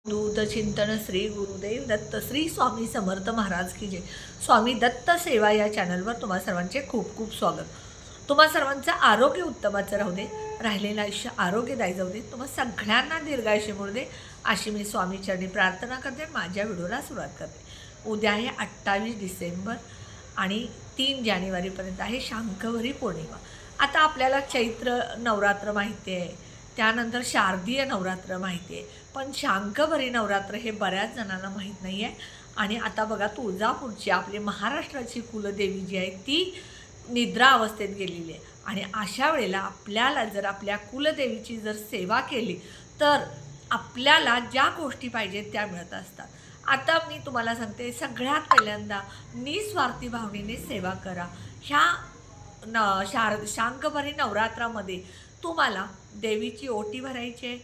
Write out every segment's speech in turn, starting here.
दूत चिंतन श्री गुरुदेव दत्त श्री स्वामी समर्थ महाराज की जय। स्वामी दत्त सेवा या चॅनलवर तुम्हा सर्वांचे खूप खूप स्वागत। तुम्हा सर्वांचं आरोग्य उत्तमाचं राहू दे, राहिलेलं आयुष्य आरोग्यदायी जाऊ दे, तुम्हा सगळ्यांना दीर्घायुष्य मिळू दे अशी मी स्वामीचरणी प्रार्थना करते। माझ्या व्हिडिओला सुरुवात करते। उद्या आहे 28 डिसेंबर आणि 3 जानेवारीपर्यंत आहे शांकवरी पौर्णिमा। आता आपल्याला चैत्र नवरात्र माहिती आहे, त्यानंतर शारदीय नवरात्र माहिती आहे, पण शांकवरी नवरात्र हे बऱ्याच जणांना माहीत नाही आहे। आणि आता बघा, तुळजापूरची आपली महाराष्ट्राची कुलदेवी जी आहे ती निद्रा अवस्थेत गेलेली आहे। आणि अशा वेळेला आपल्याला जर आपल्या कुलदेवीची जर सेवा केली तर आपल्याला ज्या गोष्टी पाहिजेत त्या मिळत असतात। आता मी तुम्हाला सांगते, सगळ्यात पहिल्यांदा निस्वार्थी भावनेने सेवा करा। ह्या शांकवरी नवरात्रामध्ये तुम्हाला देवीची ओटी भरायची आहे,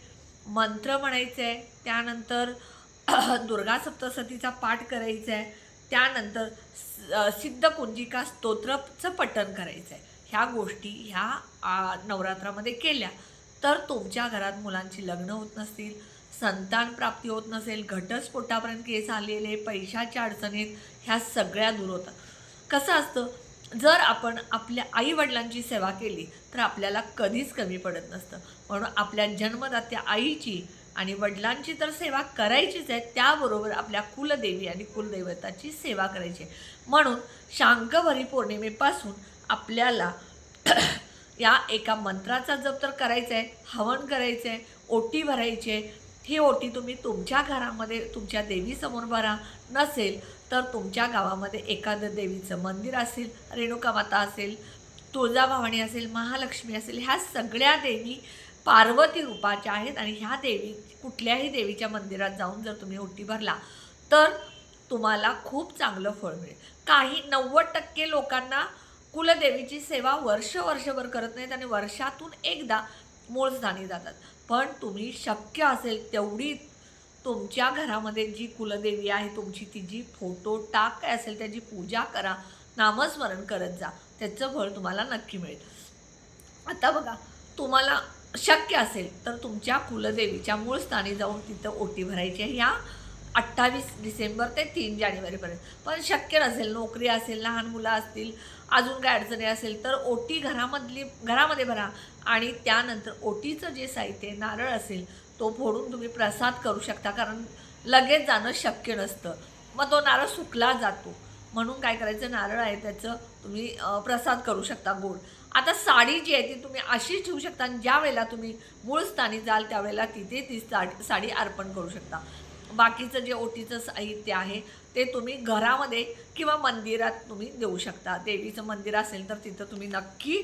मंत्र म्हणायचे आहे, त्यानंतर दुर्गा सप्तशतीचा पाठ करायचा आहे, त्यानंतर सिद्धकुंजिका स्तोत्रचं पठण करायचं आहे। ह्या गोष्टी ह्या नवरात्रामध्ये केल्या तर तुमच्या घरात मुलांची लग्न होत नसतील, संतान प्राप्ती होत नसेल, घटस्फोटापर्यंत केस आलेले, पैशाच्या अडचणीत ह्या सगळ्या दूर होतात। कसं असतं, जर आपण आपल्या आईवडिलांची सेवा केली तर आपल्याला कधीच कमी पडत नसतं। म्हणून आपल्या जन्मदात्या आईची आणि वडिलांची तर सेवा करायचीच आहे, त्याबरोबर आपल्या कुलदेवी आणि कुलदैवताची सेवा करायची आहे। म्हणून शांकवरी पौर्णिमेपासून आपल्याला या एका मंत्राचा जप तर करायचा आहे, हवन करायचं आहे, ओटी भरायची आहे। ही ओटी तुम्ही तुमच्या घरामध्ये तुमच्या देवीसमोर भरा, नसेल तर तुमच्या गावामध्ये एखादं देवीचं मंदिर असेल, रेणुका माता असेल, तुळजाभवानी असेल, महालक्ष्मी असेल, ह्या सगळ्या देवी पार्वती रूपाच्या आहेत। आणि ह्या देवी कुठल्याही देवीच्या मंदिरात जाऊन जर तुम्ही ओटी भरला तर तुम्हाला खूप चांगलं फळ मिळेल। काही 90% लोकांना कुलदेवीची सेवा वर्षभर करत नाहीत आणि वर्षातून एकदा मूळ स्थानी जातात। पण तुम्ही शक्य असेल तेवढी तुमच्या घरामध्ये जी कुलदेवी आहे तुमची, तिची फोटो टाक काय असेल त्याची पूजा करा, नामस्मरण करत जा, त्याचं फळ तुम्हाला नक्की मिळेल। आता बघा, तुम्हाला शक्य असेल तर तुमच्या कुलदेवीच्या मूळ स्थानी जाऊन तिथं ओटी भरायची आहे ह्या 28 डिसेंबर ते 3 जानेवारीपर्यंत। पण शक्य नसेल, नोकरी असेल, लहान मुलं असतील, अजून काय अडचणी असेल तर ओटी घरामध्ये भरा। आणि त्यानंतर ओटीचं जे साहित्य नारळ असेल तो फोडून तुम्ही प्रसाद करू शकता, कारण लगेच जाणं शक्य नसतं, मग तो नारळ सुकला जातो। म्हणून काय करायचं, नारळ आहे त्याचं तुम्ही प्रसाद करू शकता गोड। आता साडी जी आहे ती तुम्ही अशीच ठेवू शकता आणि ज्या वेळेला तुम्ही मूळ स्थानी जाल त्यावेळेला तिथे ती साडी अर्पण करू शकता। बाकीचं जे ओटीचं साहित्य आहे ते तुम्ही घरामध्ये किंवा मंदिरात तुम्ही देऊ शकता। देवीचं मंदिर असेल तर तिथं तुम्ही नक्की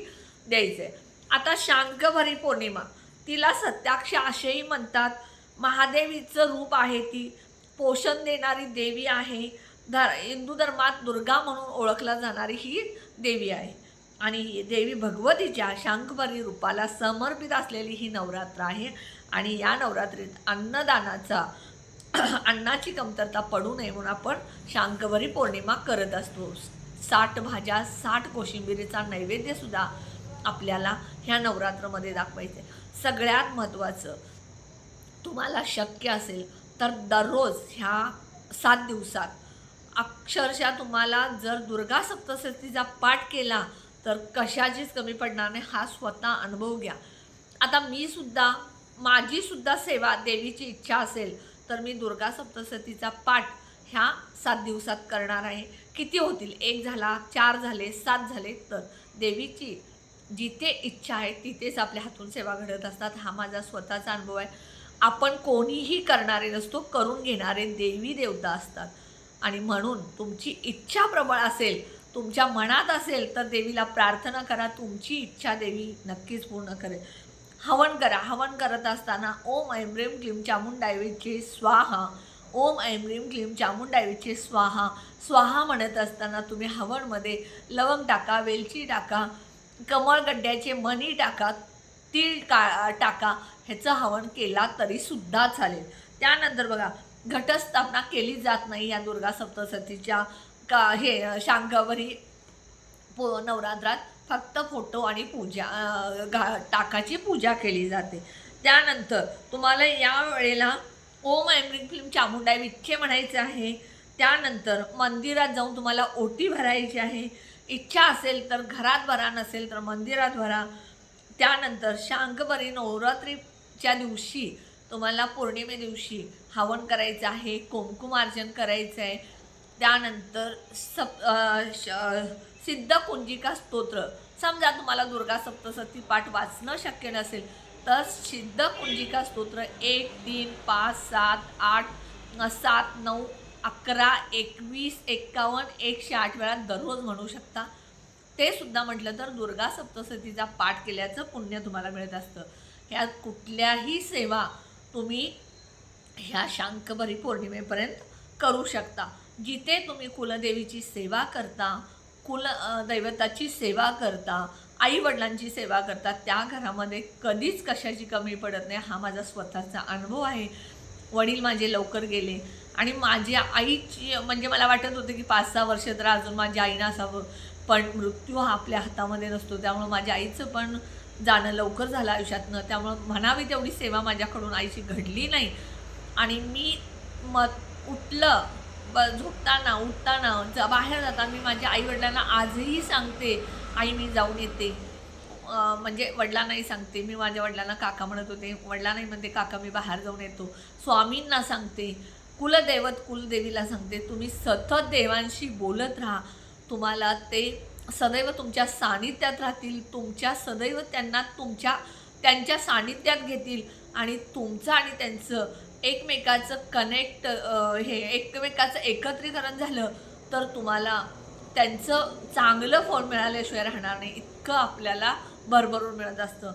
द्यायचं आहे। आता शांकवरी पौर्णिमा, तिला सत्याक्ष असेही म्हणतात। महादेवीचं रूप आहे, ती पोषण देणारी देवी आहे। हिंदू धर्मात दुर्गा म्हणून ओळखला जाणारी ही देवी आहे। आणि देवी भगवतीच्या शांकवरी रूपाला समर्पित असलेली ही नवरात्र आहे। आणि या नवरात्रीत अन्नदानाचा अन्नाची कमतरता पडू नये म्हणून आपण शांकवरी पौर्णिमा करत असतो। 60 भाज्या 60 कोशिंबिरीचा नैवेद्यसुद्धा आपल्याला ह्या नवरात्रमध्ये दाखवायचं आहे। सगळ्यात महत्त्वाचं, तुम्हाला शक्य असेल तर दररोज ह्या 7 दिवसात अक्षरशः तुम्हाला जर दुर्गा सप्तशतीचा पाठ केला तर कशाचीच कमी पडणार नाही, हा स्वतः अनुभव घ्या। आता माझीसुद्धा सेवा देवीची इच्छा असेल तर मी दुर्गा सप्तशतीचा पाठ ह्या 7 दिवसात करणार आहे। किती होतील, 1 झाला, 4 झाले, 7 झाले, तर देवीची जिथे इच्छा आहे तिथेच आपल्या हातून सेवा घडत असतात। हा माझा स्वतःचा अनुभव आहे। आपण कोणीही करणारे नसतो, करून घेणारे देवी देवता असतात। आणि म्हणून तुमची इच्छा प्रबळ असेल, तुमच्या मनात असेल तर देवीला प्रार्थना करा, तुमची इच्छा देवी नक्कीच पूर्ण करेल। हवन करा, हवन करत असताना ओम ऐं ह्रीं क्लीं चामुंडादेवीचे स्वाहा, ओम ऐं ह्रीं क्लीं चामुंडादेवीचे स्वाहा, स्वाहा म्हणत असताना तुम्ही हवनमध्ये लवंग टाका, वेलची टाका, कमळगड्ड्याचे मणी टाका, तीळ टाका, ह्याचं हवन केला तरीसुद्धा चालेल। त्यानंतर बघा, घटस्थापना केली जात नाही या दुर्गा सप्तशतीच्या शांकवरी नवरात्रात, फक्त फोटो आणि टाकाची पूजा केली जाते। त्यानंतर तुम्हाला या वेळेला ओम ऐं ह्रीं क्लीं चामुंडाय विच्चे म्हणायचं आहे. त्यानंतर मंदिरात जाऊन तुम्हाला ओटी भरायची आहे. इच्छा असेल तर घरात भरा, नसेल तर मंदिरात भरा. त्यानंतर शाकंभरी नवरात्रीच्या दिवशी तुम्हाला पौर्णिमे दिवशी हवन करायचं आहे, कुंकुमार्चन करायचं आहे. त्यानंतर सिद्धकुंजिका स्तोत्र, समजा तुम्हाला दुर्गा सप्तशती पाठ वाचणं शक्य नसेल तर सिद्धकुंजिका स्तोत्र 1, 3, 5, 7, 8, 7, 9, 11, 21, 51, 108 वेळा दररोज म्हणू शकता. ते सुद्धा म्हटलं तर दुर्गा सप्तशतीचा पाठ केल्याचं पुण्य तुम्हाला मिळत असतं. ह्या कुठल्याही सेवा तुम्ही ह्या शाकंभरी पौर्णिमेपर्यंत करू शकता. जिथे तुम्ही कुलदेवीची सेवा करता, दैवताची सेवा करता, आई-वडिलांची सेवा करता, त्या घरामध्ये कधीच कशाची कमी पडत नाही. हा माझा स्वतःचा अनुभव आहे. वडील माझे लवकर गेले आणि माझ्या आईची म्हणजे मला वाटत होतं की 5-6 वर्ष तर अजून माझ्या आईनं असावं, पण मृत्यू हा आपल्या हातामध्ये नसतो. त्यामुळं माझ्या आईचं पण जाणं लवकर झालं आयुष्यातनं. त्यामुळं म्हणावी तेवढी सेवा माझ्याकडून आईची घडली नाही. आणि मी उठलं झोपताना, उठताना, बाहेर जाताना मी माझ्या आईवडिलांना आजही सांगते, आई मी जाऊन येते. म्हणजे वडिलांनाही सांगते, मी माझ्या वडिलांना काका म्हणत होते, वडिलांनाही म्हणते काका मी बाहेर जाऊन येतो. स्वामींना सांगते, कुलदेवीला सांगते, तुम्ही सतत देवांशी बोलत राहा. तुम्हाला ते सदैव तुमच्या सानिध्यात राहतील. तुमच्या सदैव त्यांच्या सानिध्यात घेतील आणि तुमचं आणि त्यांचं एकमेकाचं एकमेकाचं एकत्रीकरण झालं तर तुम्हाला त्यांचं चांगलं फळ मिळाल्याशिवाय राहणार नाही, इतकं आपल्याला भरभरून मिळत असतं.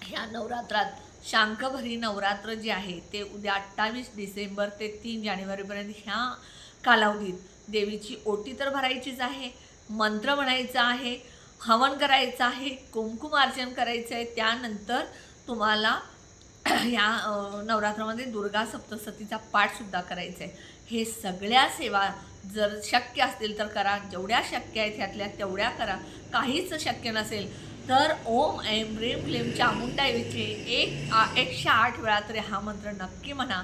ह्या नवरात्रात शाकंभरी नवरात्र जे आहे ते उद्या 28 डिसेंबर ते 3 जानेवारीपर्यंत ह्या कालावधीत देवीची ओटी तर भरायचीच आहे, मंत्र म्हणायचा आहे, हवन करायचं आहे, कुंकुमार्चन करायचं आहे. त्यानंतर तुम्हाला ह्या नवरात्रामध्ये दुर्गा सप्तशतीचा पाठसुद्धा करायचा आहे. हे सगळ्या सेवा जर शक्य असतील तर करा. जेवढ्या शक्य आहेत ह्यातल्या तेवढ्या करा. काहीच शक्य नसेल तर ओम ऐं ह्रीं क्लीं चामुंडाय विच्चे 108 वेळा तरी हा मंत्र नक्की म्हणा.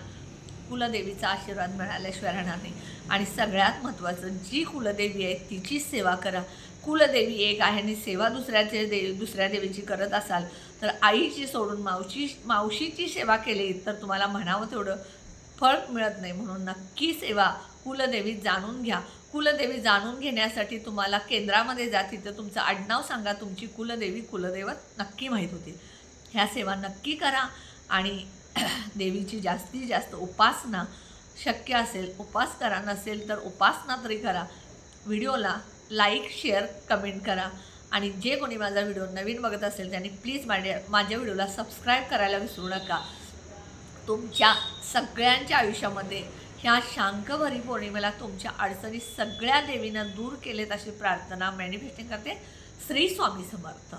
कुलदेवीचा आशीर्वाद मिळाल्याशिवाय राहणार नाही. आणि सगळ्यात महत्त्वाचं, जी कुलदेवी आहे तिचीच सेवा करा. कुलदेवी एक आहे आणि सेवा दुसऱ्या देवीची करत असाल तर आईची सोडून मावशीची सेवा केली तर तुम्हाला म्हणावं तेवढं फळ मिळत नाही. म्हणून नक्की सेवा कुलदेवी जाणून घ्या. कुलदेवी जाणून घेण्यासाठी तुम्हाला केंद्रामध्ये जा, तिथं तुमचं आडनाव सांगा, तुमची कुलदैवत नक्की माहीत होते. ह्या सेवा नक्की करा आणि देवीची जास्तीत जास्त उपासना शक्य असेल उपास करा, नसेल तर उपासना तरी करा. व्हिडिओला लाईक, शेअर, कमेंट करा आणि जे कोणी माझा व्हिडिओ नवीन बघत असेल त्यांनी प्लीज माझ्या व्हिडिओला सबस्क्राईब करायला विसरू नका. तुमच्या सगळ्यांच्या आयुष्यामध्ये ह्या शाकंभरी पौर्णिमेला तुमच्या अडचणी सगळ्या देवीनं दूर केलेत अशी प्रार्थना मॅनिफेस्टिंग करते. श्री स्वामी समर्थ.